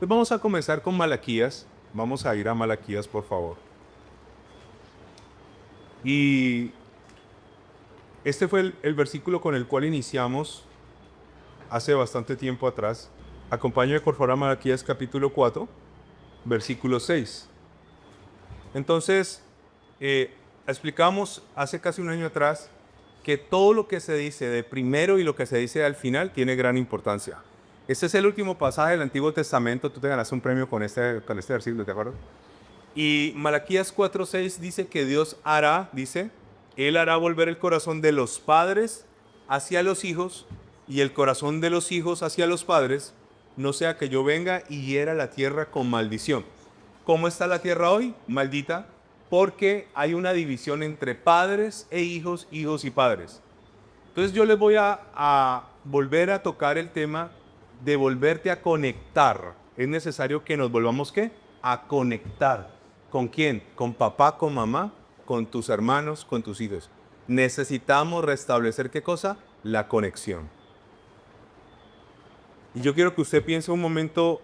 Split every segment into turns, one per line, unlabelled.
Pues vamos a comenzar con Malaquías. Vamos a ir a Malaquías, por favor. Y este fue el versículo con el cual iniciamos hace bastante tiempo atrás. Acompáñame por favor a Malaquías capítulo 4, versículo 6. Entonces, explicamos hace casi un año atrás que todo lo que se dice de primero y lo que se dice al final tiene gran importancia. Este es el último pasaje del Antiguo Testamento. Tú te ganaste un premio con este versículo, ¿te acuerdas? Y Malaquías 4:6 dice que Dios hará, dice, Él hará volver el corazón de los padres hacia los hijos y el corazón de los hijos hacia los padres, no sea que yo venga y hiera la tierra con maldición. ¿Cómo está la tierra hoy? Maldita, porque hay una división entre padres e hijos, hijos y padres. Entonces yo les voy a volver a tocar el tema de volverte a conectar. Es necesario que nos volvamos, ¿qué? A conectar. ¿Con quién? Con papá, con mamá, con tus hermanos, con tus hijos. Necesitamos restablecer, ¿qué cosa? La conexión. Y yo quiero que usted piense un momento,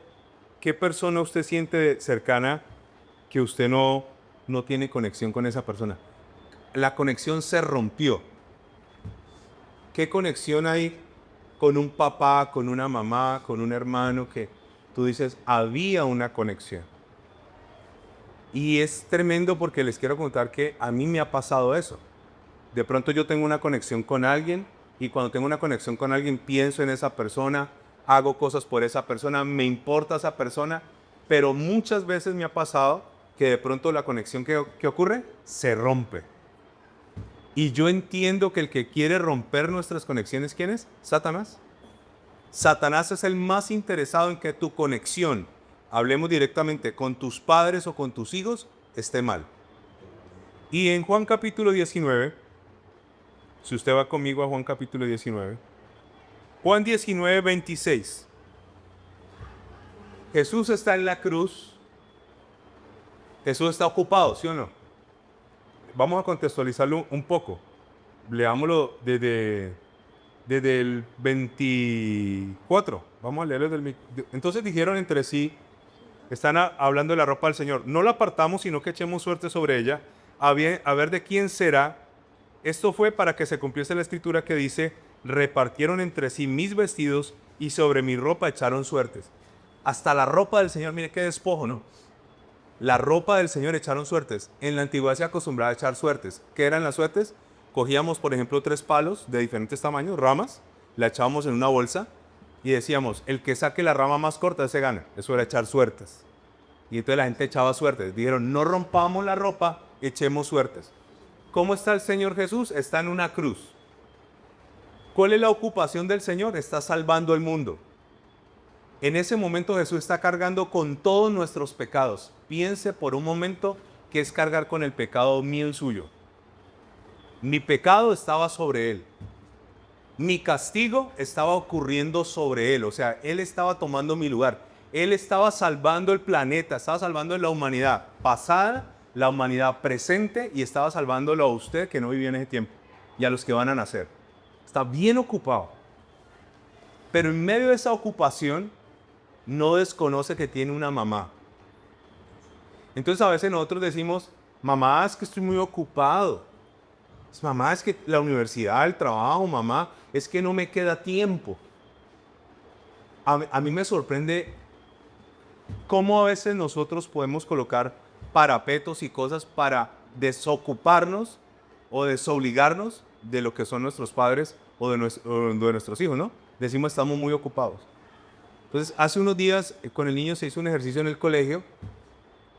¿qué persona usted siente cercana que usted no tiene conexión con esa persona? La conexión se rompió. ¿Qué conexión hay con un papá, con una mamá, con un hermano que tú dices, había una conexión? Y es tremendo porque les quiero contar que a mí me ha pasado eso. De pronto yo tengo una conexión con alguien y cuando tengo una conexión con alguien pienso en esa persona, hago cosas por esa persona, me importa esa persona, pero muchas veces me ha pasado que de pronto la conexión que ocurre se rompe. Y yo entiendo que el que quiere romper nuestras conexiones, ¿quién es? Satanás. Satanás es el más interesado en que tu conexión, hablemos directamente con tus padres o con tus hijos, esté mal. Y en Juan capítulo 19, si usted va conmigo a Juan capítulo 19, Juan 19, 26. Jesús está en la cruz. Jesús está ocupado, ¿sí o no? Vamos a contextualizarlo un poco. Leámoslo desde el 24. Vamos a leerlo Entonces dijeron entre sí, están hablando de la ropa del Señor. No la apartamos, sino que echemos suerte sobre ella, a ver de quién será. Esto fue para que se cumpliese la escritura que dice, repartieron entre sí mis vestidos y sobre mi ropa echaron suertes. Hasta la ropa del Señor, mire qué despojo, ¿no? La ropa del Señor echaron suertes. En la antigüedad se acostumbraba a echar suertes. ¿Qué eran las suertes? Cogíamos, por ejemplo, 3 palos de diferentes tamaños, ramas, la echábamos en una bolsa y decíamos, el que saque la rama más corta, ese gana. Eso era echar suertes. Y entonces la gente echaba suertes. Dijeron, no rompamos la ropa, echemos suertes. ¿Cómo está el Señor Jesús? Está en una cruz. ¿Cuál es la ocupación del Señor? Está salvando el mundo. En ese momento Jesús está cargando con todos nuestros pecados. Piense por un momento que es cargar con el pecado mío y suyo. Mi pecado estaba sobre Él. Mi castigo estaba ocurriendo sobre Él. O sea, Él estaba tomando mi lugar. Él estaba salvando el planeta, estaba salvando la humanidad pasada, la humanidad presente y estaba salvándolo a usted que no vivía en ese tiempo y a los que van a nacer. Está bien ocupado. Pero en medio de esa ocupación no desconoce que tiene una mamá. Entonces a veces nosotros decimos, mamá, es que estoy muy ocupado. Mamá, es que la universidad, el trabajo, mamá, es que no me queda tiempo. A mí me sorprende cómo a veces nosotros podemos colocar parapetos y cosas para desocuparnos o desobligarnos de lo que son nuestros padres o de nuestros hijos, ¿no? Decimos, estamos muy ocupados. Entonces, hace unos días con el niño se hizo un ejercicio en el colegio.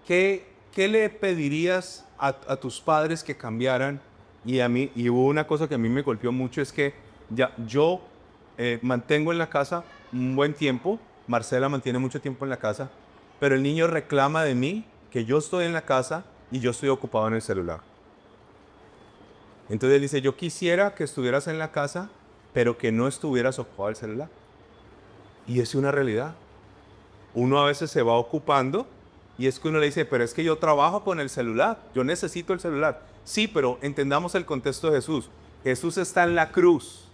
¿Qué le pedirías a tus padres que cambiaran? Y hubo una cosa que a mí me golpeó mucho, es que yo mantengo en la casa un buen tiempo, Marcela mantiene mucho tiempo en la casa, pero el niño reclama de mí que yo estoy en la casa y yo estoy ocupado en el celular. Entonces él dice, yo quisiera que estuvieras en la casa, pero que no estuvieras ocupado en el celular. Y es una realidad. Uno a veces se va ocupando y es que uno le dice, pero es que yo trabajo con el celular, yo necesito el celular. Sí, pero entendamos el contexto de Jesús. Jesús está en la cruz.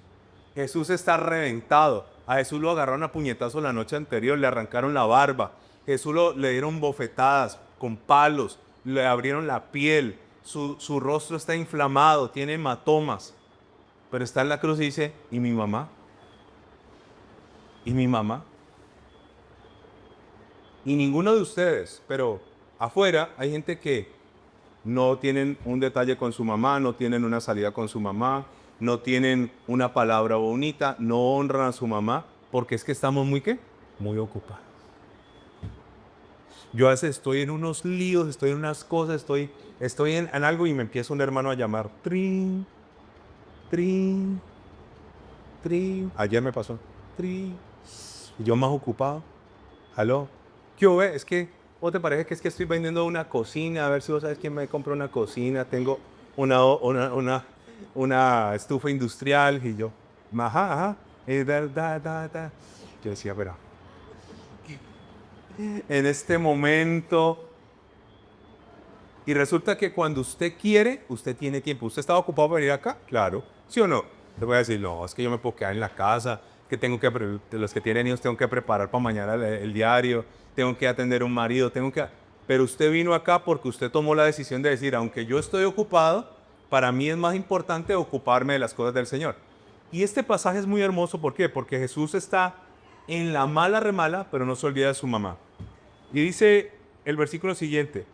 Jesús está reventado. A Jesús lo agarraron a puñetazo la noche anterior, le arrancaron la barba, Le dieron bofetadas con palos, le abrieron la piel, su rostro está inflamado, tiene hematomas, pero está en la cruz y dice, ¿y mi mamá? ¿Y mi mamá? Y ninguno de ustedes, pero afuera hay gente que no tienen un detalle con su mamá, no tienen una salida con su mamá, no tienen una palabra bonita, no honran a su mamá, porque es que estamos muy, ¿qué? Muy ocupados. Yo a veces estoy en unos líos, estoy en unas cosas, estoy en algo y me empieza un hermano a llamar. Trin, trin, trin. Ayer me pasó. Trin. Y yo más ocupado. Aló. ¿Qué hubo? Es que, ¿o te parece que es que estoy vendiendo una cocina? A ver si vos sabes quién me compra una cocina. Tengo una estufa industrial. Y yo, ajá, ajá. Yo decía, pero en este momento. Y resulta que cuando usted quiere, usted tiene tiempo. ¿Usted estaba ocupado para venir acá? Claro. ¿Sí o no? Te voy a decir, no, es que yo me puedo quedar en la casa, que los que tienen hijos tengo que preparar para mañana el diario, tengo que atender a un marido, Pero usted vino acá porque usted tomó la decisión de decir, aunque yo estoy ocupado, para mí es más importante ocuparme de las cosas del Señor. Y este pasaje es muy hermoso, ¿por qué? Porque Jesús está en la mala remala, pero no se olvida de su mamá. Y dice el versículo siguiente,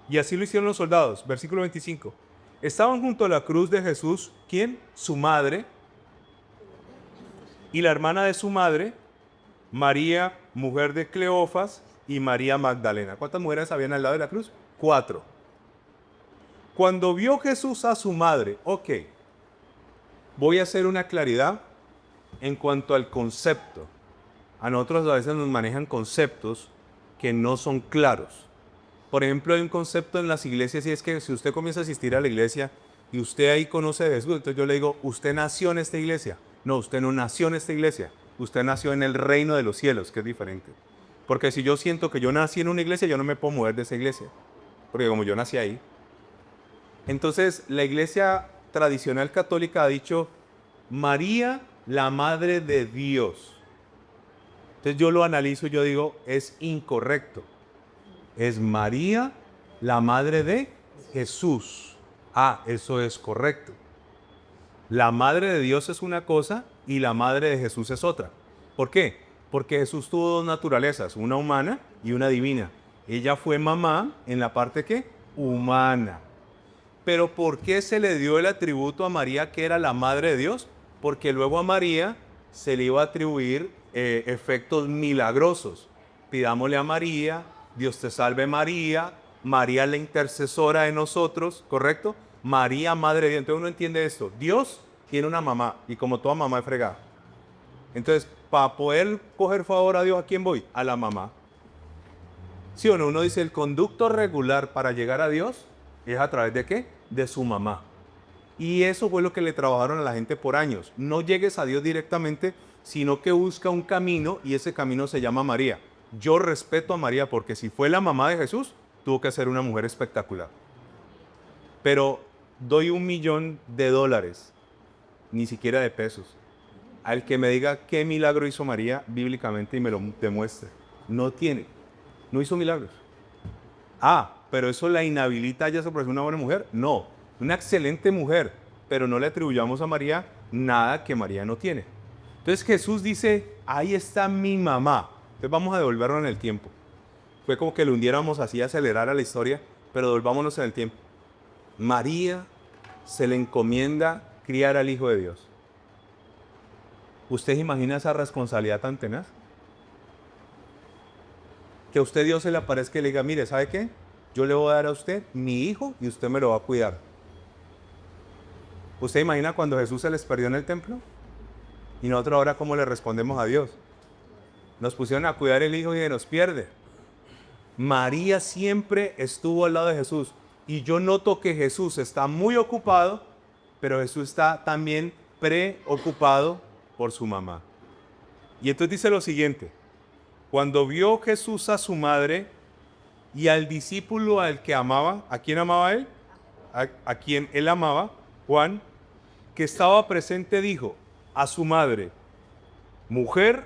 y así lo hicieron los soldados. Versículo 25. Estaban junto a la cruz de Jesús, ¿quién? Su madre y la hermana de su madre, María, mujer de Cleofas, y María Magdalena. ¿Cuántas mujeres habían al lado de la cruz? 4. Cuando vio Jesús a su madre, voy a hacer una claridad en cuanto al concepto. A nosotros a veces nos manejan conceptos que no son claros. Por ejemplo, hay un concepto en las iglesias y es que si usted comienza a asistir a la iglesia y usted ahí conoce de Jesús, entonces yo le digo, ¿usted nació en esta iglesia? No, usted no nació en esta iglesia. Usted nació en el reino de los cielos, que es diferente. Porque si yo siento que yo nací en una iglesia, yo no me puedo mover de esa iglesia. Porque como yo nací ahí. Entonces, la iglesia tradicional católica ha dicho, María, la madre de Dios. Entonces yo lo analizo y yo digo, es incorrecto. Es María, la madre de Jesús. Eso es correcto. La madre de Dios es una cosa y la madre de Jesús es otra. ¿Por qué? Porque Jesús tuvo dos naturalezas, una humana y una divina. Ella fue mamá en la parte ¿qué? Humana. Pero ¿por qué se le dio el atributo a María que era la madre de Dios? Porque luego a María se le iba a atribuir efectos milagrosos. Pidámosle a María, Dios te salve María, María la intercesora de nosotros, ¿correcto? María, madre de Dios. Entonces uno entiende esto. Dios tiene una mamá y como toda mamá es fregada. Entonces, para poder coger favor a Dios, ¿a quién voy? A la mamá. ¿Sí o no? Uno dice, el conducto regular para llegar a Dios es a través de ¿qué? De su mamá. Y eso fue lo que le trabajaron a la gente por años. No llegues a Dios directamente, sino que busca un camino y ese camino se llama María. Yo respeto a María porque si fue la mamá de Jesús, tuvo que ser una mujer espectacular. Pero doy $1.000.000, ni siquiera de pesos, al que me diga qué milagro hizo María bíblicamente y me lo demuestre. No hizo milagros. Pero eso la inhabilita ya sobre una buena mujer. No, una excelente mujer, pero no le atribuyamos a María nada que María no tiene. Entonces Jesús dice, ahí está mi mamá. Entonces vamos a devolverlo en el tiempo. Fue como que lo hundiéramos así, acelerar a la historia, pero devolvámonos en el tiempo. María se le encomienda criar al Hijo de Dios. ¿Usted imagina esa responsabilidad tan tenaz? Que a usted Dios se le aparezca y le diga, mire, ¿sabe qué? Yo le voy a dar a usted mi hijo y usted me lo va a cuidar. ¿Usted imagina cuando Jesús se les perdió en el templo? Y nosotros ahora, ¿cómo le respondemos a Dios? Nos pusieron a cuidar el hijo y nos pierde. María siempre estuvo al lado de Jesús. Y yo noto que Jesús está muy ocupado, pero Jesús está también preocupado por su mamá. Y entonces dice lo siguiente. Cuando vio Jesús a su madre y al discípulo al que amaba, ¿a quién amaba él? A quien él amaba, Juan, que estaba presente, dijo a su madre, mujer,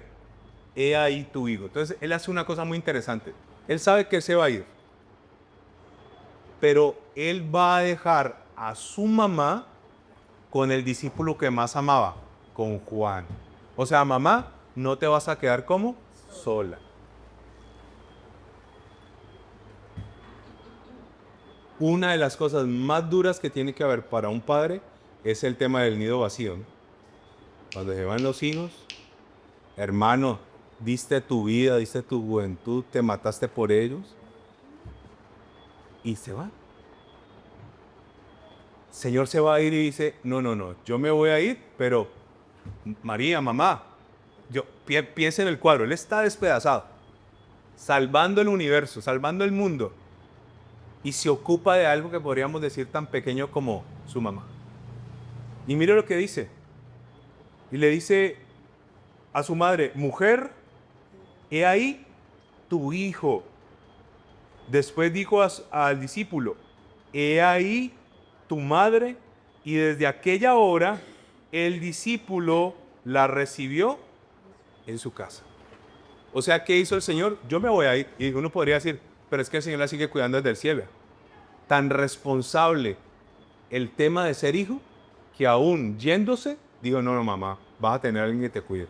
he ahí tu hijo. Entonces él hace una cosa muy interesante. Él sabe que él se va a ir, pero él va a dejar a su mamá con el discípulo que más amaba, con Juan. O sea, mamá, no te vas a quedar como sola. Una de las cosas más duras que tiene que haber para un padre es el tema del nido vacío, ¿no? Cuando se van los hijos, hermano, diste tu vida, diste tu juventud, te mataste por ellos y se van. El Señor se va a ir y dice, no, no, no, yo me voy a ir, pero María, mamá, piensa en el cuadro, él está despedazado, salvando el universo, salvando el mundo, y se ocupa de algo que podríamos decir tan pequeño como su mamá. Y mire lo que dice, y le dice a su madre, mujer, he ahí tu hijo. Después dijo al discípulo, he ahí tu madre, y desde aquella hora el discípulo la recibió en su casa. O sea, ¿qué hizo el Señor? Yo me voy a ir. Y uno podría decir, pero es que el Señor la sigue cuidando desde el cielo. Tan responsable el tema de ser hijo, que aún yéndose, digo, no, no, mamá, vas a tener a alguien que te cuide.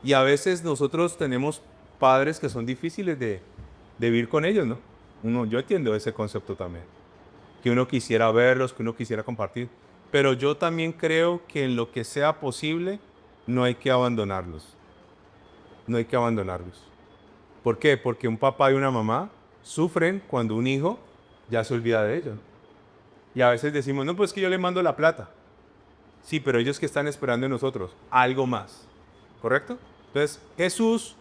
Y a veces nosotros tenemos padres que son difíciles de vivir con ellos, ¿no? Yo entiendo ese concepto también. Que uno quisiera verlos, que uno quisiera compartir. Pero yo también creo que en lo que sea posible, no hay que abandonarlos. No hay que abandonarlos. ¿Por qué? Porque un papá y una mamá sufren cuando un hijo ya se olvida de ellos. Y a veces decimos, no, pues que yo le mando la plata. Sí, pero ellos que están esperando en nosotros, algo más. ¿Correcto? Entonces, Jesús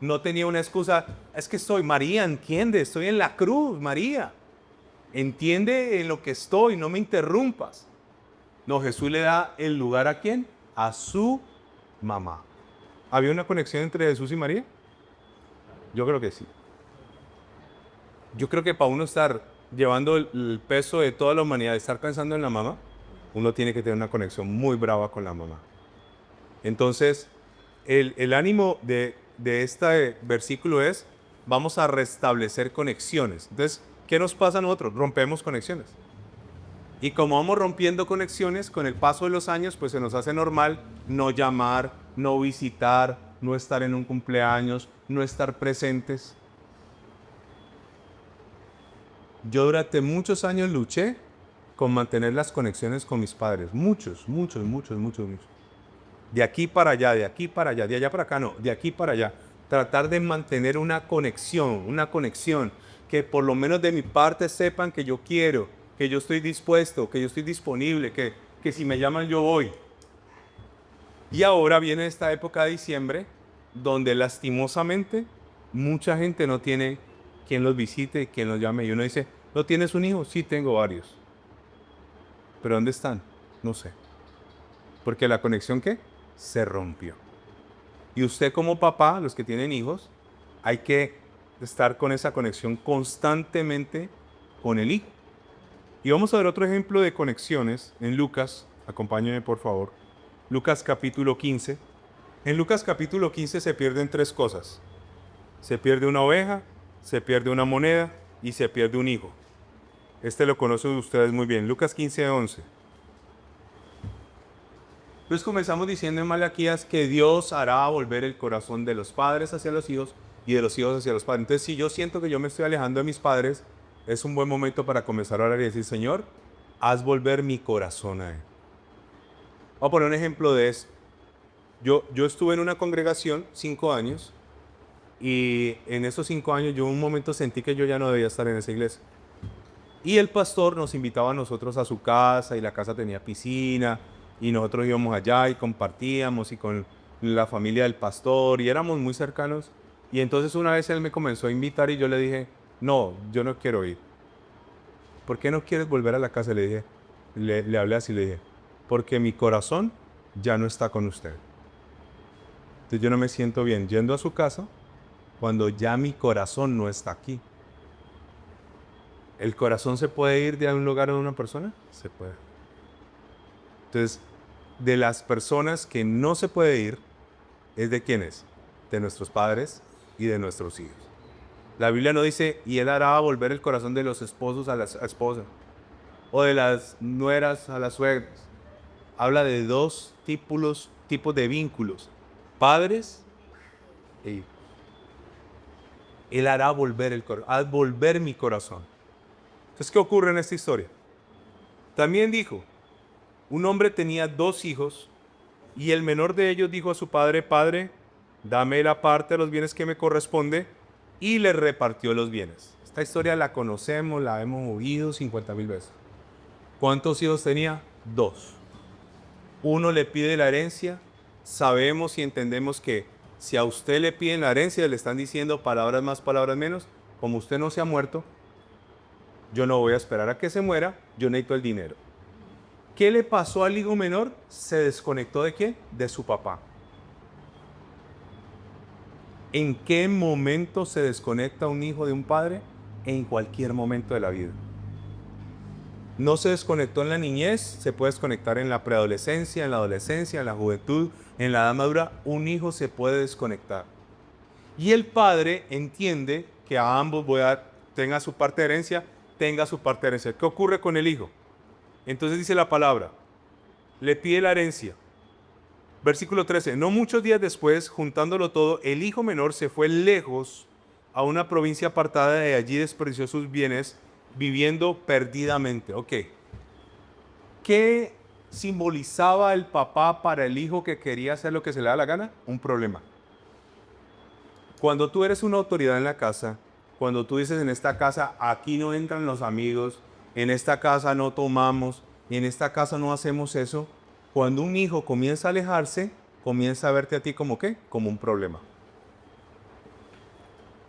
no tenía una excusa. Es que María, entiende, estoy en la cruz, María. Entiende en lo que estoy, no me interrumpas. No, Jesús le da el lugar ¿a quién? A su mamá. ¿Había una conexión entre Jesús y María? Yo creo que sí. Yo creo que para uno estar llevando el peso de toda la humanidad, estar pensando en la mamá, uno tiene que tener una conexión muy brava con la mamá. Entonces, el ánimo de este versículo es, vamos a restablecer conexiones. Entonces, ¿qué nos pasa a nosotros? Rompemos conexiones. Y como vamos rompiendo conexiones, con el paso de los años, pues se nos hace normal no llamar, no visitar, no estar en un cumpleaños, no estar presentes. Yo durante muchos años luché con mantener las conexiones con mis padres. Muchos. De aquí para allá, de aquí para allá, de allá para acá no, de aquí para allá. Tratar de mantener una conexión, que por lo menos de mi parte sepan que yo quiero, que yo estoy dispuesto, que yo estoy disponible, que si me llaman yo voy. Y ahora viene esta época de diciembre, donde lastimosamente mucha gente no tiene quien los visite, quien los llame. Y uno dice, ¿no tienes un hijo? Sí, tengo varios. ¿Pero dónde están? No sé. Porque la conexión, ¿qué? Se rompió. Y usted como papá, los que tienen hijos, hay que estar con esa conexión constantemente con el hijo. Y vamos a ver otro ejemplo de conexiones en Lucas. Acompáñenme por favor. Lucas capítulo 15. En Lucas capítulo 15 se pierden tres cosas. Se pierde una oveja, se pierde una moneda y se pierde un hijo. Este lo conocen ustedes muy bien. Lucas 15:11. Entonces comenzamos diciendo en Malaquías que Dios hará volver el corazón de los padres hacia los hijos y de los hijos hacia los padres. Entonces, si yo siento que yo me estoy alejando de mis padres, es un buen momento para comenzar a orar y decir, Señor, haz volver mi corazón a Él. Voy a poner un ejemplo de eso. Yo estuve en una congregación 5 años y en esos 5 años yo en un momento sentí que yo ya no debía estar en esa iglesia. Y el pastor nos invitaba a nosotros a su casa y la casa tenía piscina y nosotros íbamos allá y compartíamos y con la familia del pastor y éramos muy cercanos. Y entonces una vez él me comenzó a invitar y yo le dije, no, yo no quiero ir. ¿Por qué no quieres volver a la casa? Le dije, le hablé así, le dije, porque mi corazón ya no está con usted. Entonces yo no me siento bien yendo a su casa cuando ya mi corazón no está aquí. ¿El corazón se puede ir de un lugar a una persona? Se puede. Entonces, de las personas que no se puede ir, es de quiénes, de nuestros padres y de nuestros hijos. La Biblia no dice, y él hará volver el corazón de los esposos a las esposas, o de las nueras a las suegras. Habla de dos tipos de vínculos, padres e hijos. Él hará volver mi corazón. Entonces, ¿qué ocurre en esta historia? También dijo, un hombre tenía 2 hijos, y el menor de ellos dijo a su padre, Padre, dame la parte de los bienes que me corresponde, y le repartió los bienes. Esta historia la conocemos, la hemos oído 50,000 veces. ¿Cuántos hijos tenía? 2. Uno le pide la herencia. Sabemos y entendemos que si a usted le piden la herencia, le están diciendo palabras más, palabras menos, como usted no se ha muerto, yo no voy a esperar a que se muera, yo necesito el dinero. ¿Qué le pasó al hijo menor? Se desconectó ¿de qué? De su papá. ¿En qué momento se desconecta un hijo de un padre? En cualquier momento de la vida. No se desconectó en la niñez, se puede desconectar en la preadolescencia, en la adolescencia, en la juventud, en la edad madura. Un hijo se puede desconectar. Y el padre entiende que a ambos tenga su parte de herencia, tenga su parte de herencia. ¿Qué ocurre con el hijo? Entonces dice la palabra, le pide la herencia. Versículo 13, no muchos días después, juntándolo todo, el hijo menor se fue lejos a una provincia apartada, de allí desperdició sus bienes, viviendo perdidamente. Ok. ¿Qué simbolizaba el papá para el hijo que quería hacer lo que se le da la gana? Un problema. Cuando tú eres una autoridad en la casa, cuando tú dices en esta casa, aquí no entran los amigos, en esta casa no tomamos, y en esta casa no hacemos eso, cuando un hijo comienza a alejarse, comienza a verte a ti como ¿qué? Como un problema.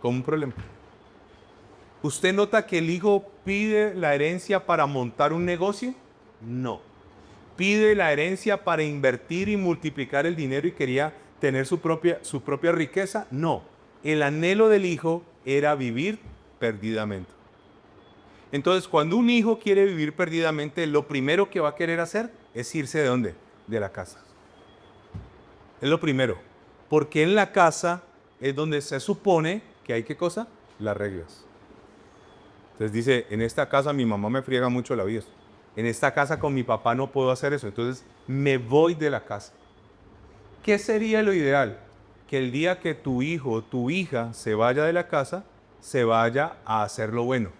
Como un problema. ¿Usted nota que el hijo pide la herencia para montar un negocio? No. ¿Pide la herencia para invertir y multiplicar el dinero y quería tener su propia riqueza? No. El anhelo del hijo era vivir perdidamente. Entonces, cuando un hijo quiere vivir perdidamente, lo primero que va a querer hacer es irse ¿de dónde? De la casa. Es lo primero. Porque en la casa es donde se supone que hay ¿qué cosa? Las reglas. Entonces dice, en esta casa mi mamá me friega mucho la vida. En esta casa con mi papá no puedo hacer eso. Entonces me voy de la casa. ¿Qué sería lo ideal? Que el día que tu hijo o tu hija se vaya de la casa, se vaya a hacer lo bueno.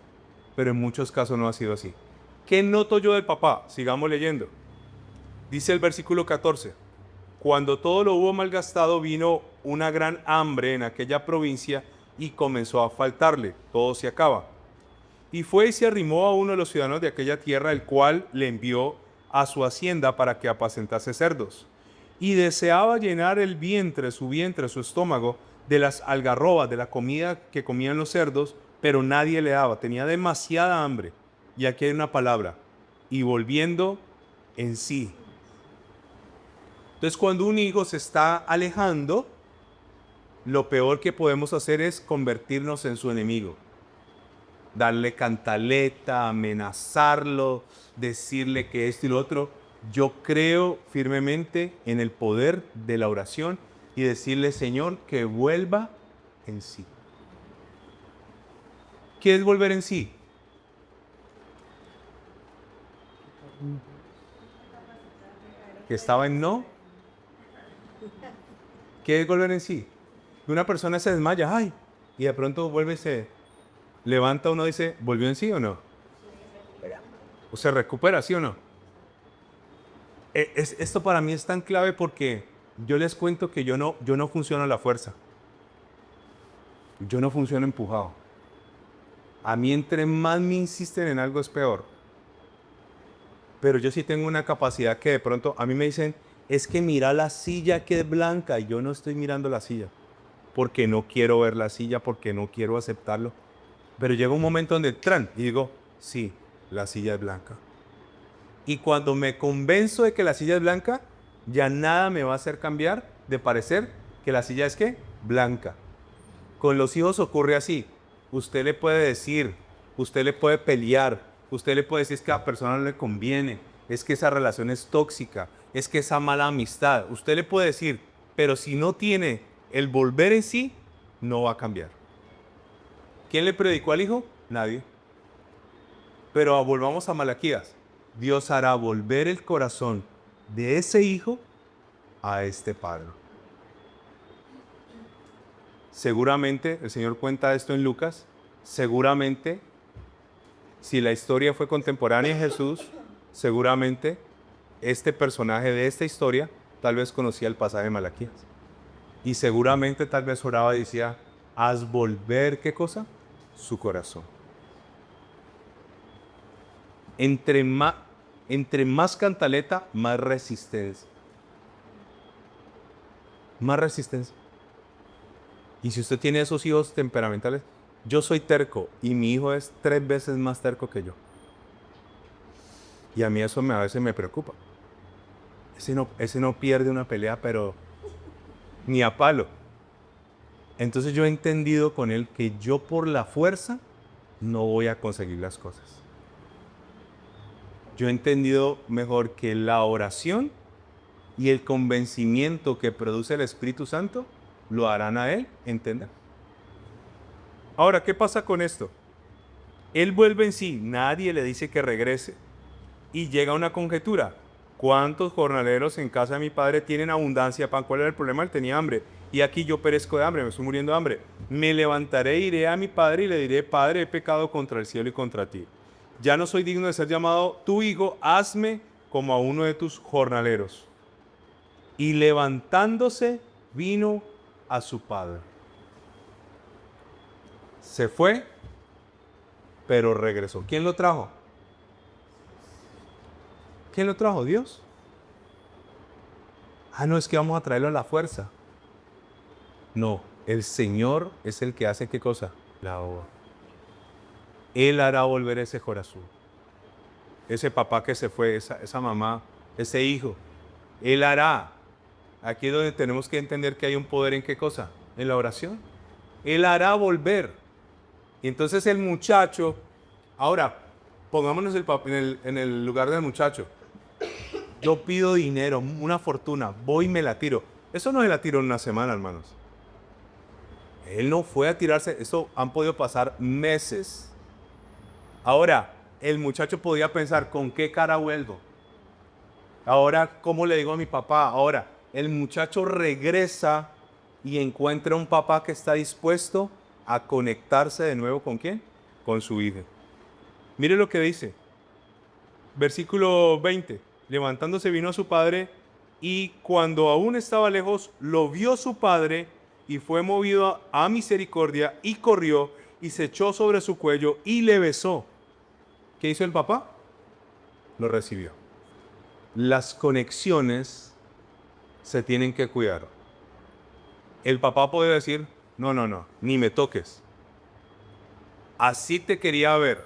Pero en muchos casos no ha sido así. ¿Qué noto yo del papá? Sigamos leyendo. Dice el versículo 14. Cuando todo lo hubo malgastado, vino una gran hambre en aquella provincia y comenzó a faltarle. Todo se acaba. Y fue y se arrimó a uno de los ciudadanos de aquella tierra, el cual le envió a su hacienda para que apacentase cerdos. Y deseaba llenar su vientre, su estómago, de las algarrobas, de la comida que comían los cerdos, pero nadie le daba. Tenía demasiada hambre. Y aquí hay una palabra. Y volviendo en sí. Entonces, cuando un hijo se está alejando, lo peor que podemos hacer es convertirnos en su enemigo. Darle cantaleta, amenazarlo, decirle que esto y lo otro. Yo creo firmemente en el poder de la oración y decirle, Señor, que vuelva en sí. ¿Qué es volver en sí? Que estaba en no. ¿Qué es volver en sí? Que una persona se desmaya, ay, y de pronto vuelve y se levanta, uno dice, ¿volvió en sí o no? ¿O se recupera, sí o no? Esto para mí es tan clave porque yo les cuento que yo no funciono a la fuerza. Yo no funciono empujado. A mí entre más me insisten en algo es peor. Pero yo sí tengo una capacidad que de pronto a mí me dicen, es que mira la silla que es blanca, y yo no estoy mirando la silla. Porque no quiero ver la silla, porque no quiero aceptarlo. Pero llega un momento donde tran y digo, sí, la silla es blanca. Y cuando me convenzo de que la silla es blanca, ya nada me va a hacer cambiar de parecer que la silla es ¿qué? Blanca. Con los hijos ocurre así. Usted le puede decir, usted le puede pelear, usted le puede decir es que a la persona no le conviene, es que esa relación es tóxica, es que esa mala amistad. Usted le puede decir, pero si no tiene el volver en sí, no va a cambiar. ¿Quién le predicó al hijo? Nadie. Pero volvamos a Malaquías. Dios hará volver el corazón de ese hijo a este padre. Seguramente, el Señor cuenta esto en Lucas, seguramente, si la historia fue contemporánea de Jesús, seguramente este personaje de esta historia tal vez conocía el pasaje de Malaquías. Y seguramente tal vez oraba y decía, haz volver, ¿qué cosa? Su corazón. Entre más cantaleta, más resistencia. Más resistencia. Y si usted tiene esos hijos temperamentales, yo soy terco y mi hijo es 3 veces más terco que yo. Y a mí eso a veces me preocupa. Ese no pierde una pelea, pero ni a palo. Entonces yo he entendido con él que yo por la fuerza no voy a conseguir las cosas. Yo he entendido mejor que la oración y el convencimiento que produce el Espíritu Santo lo harán a él entender. Ahora, ¿qué pasa con esto? Él vuelve en sí, nadie le dice que regrese. Y llega una conjetura. ¿Cuántos jornaleros en casa de mi padre tienen abundancia de pan? ¿Cuál era el problema? Él tenía hambre. Y aquí yo perezco de hambre, me estoy muriendo de hambre. Me levantaré, iré a mi padre y le diré, Padre, he pecado contra el cielo y contra ti. Ya no soy digno de ser llamado tu hijo, hazme como a uno de tus jornaleros. Y levantándose, vino a su padre. Se fue, pero regresó. ¿Quién lo trajo? ¿Quién lo trajo? Dios. No, es que vamos a traerlo a la fuerza. No, el Señor es el que hace ¿qué cosa? La obra. Él hará volver ese corazón. Ese papá que se fue, esa mamá, ese hijo. Él hará. Aquí es donde tenemos que entender que hay un poder en ¿qué cosa? En la oración. Él hará volver. Y entonces el muchacho, ahora, pongámonos en el lugar del muchacho. Yo pido dinero, una fortuna, voy y me la tiro. Eso no se la tiró en una semana, hermanos. Él no fue a tirarse, eso han podido pasar meses. Ahora, el muchacho podía pensar, ¿con qué cara vuelvo? Ahora, ¿cómo le digo a mi papá? Ahora, el muchacho regresa y encuentra un papá que está dispuesto a conectarse de nuevo ¿con quién? Con su hijo. Mire lo que dice. Versículo 20. Levantándose vino a su padre y cuando aún estaba lejos, lo vio su padre y fue movido a misericordia y corrió y se echó sobre su cuello y le besó. ¿Qué hizo el papá? Lo recibió. Las conexiones se tienen que cuidar. El papá puede decir, no, ni me toques. Así te quería ver.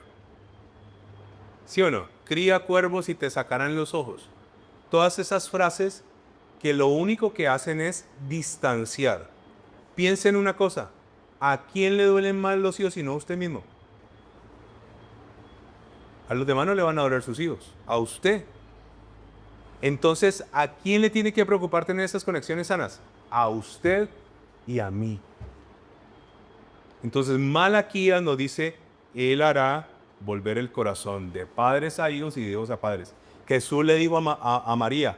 ¿Sí o no? Cría cuervos y te sacarán los ojos. Todas esas frases que lo único que hacen es distanciar. Piensen una cosa, ¿a quién le duelen más los hijos sino a usted mismo? A los demás no le van a doler sus hijos, a usted. Entonces, ¿a quién le tiene que preocupar tener esas conexiones sanas? A usted y a mí. Entonces, Malaquías nos dice, Él hará volver el corazón de padres a hijos y de hijos a padres. Jesús le dijo a María,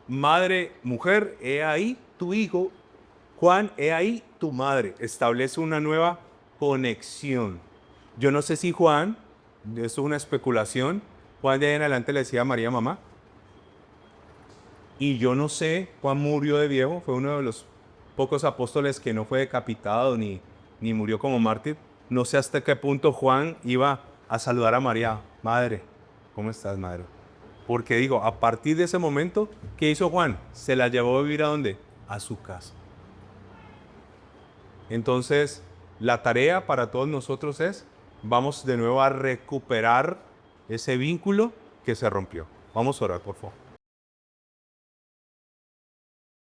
madre, mujer, he ahí tu hijo. Juan, he ahí tu madre. Establece una nueva conexión. Yo no sé si Juan, esto es una especulación, Juan de ahí en adelante le decía a María mamá. Y yo no sé, Juan murió de viejo, fue uno de los pocos apóstoles que no fue decapitado ni murió como mártir. No sé hasta qué punto Juan iba a saludar a María. Madre, ¿cómo estás, madre? Porque digo, a partir de ese momento, ¿qué hizo Juan? Se la llevó a vivir ¿a dónde? A su casa. Entonces, la tarea para todos nosotros es, vamos de nuevo a recuperar ese vínculo que se rompió. Vamos a orar, por favor.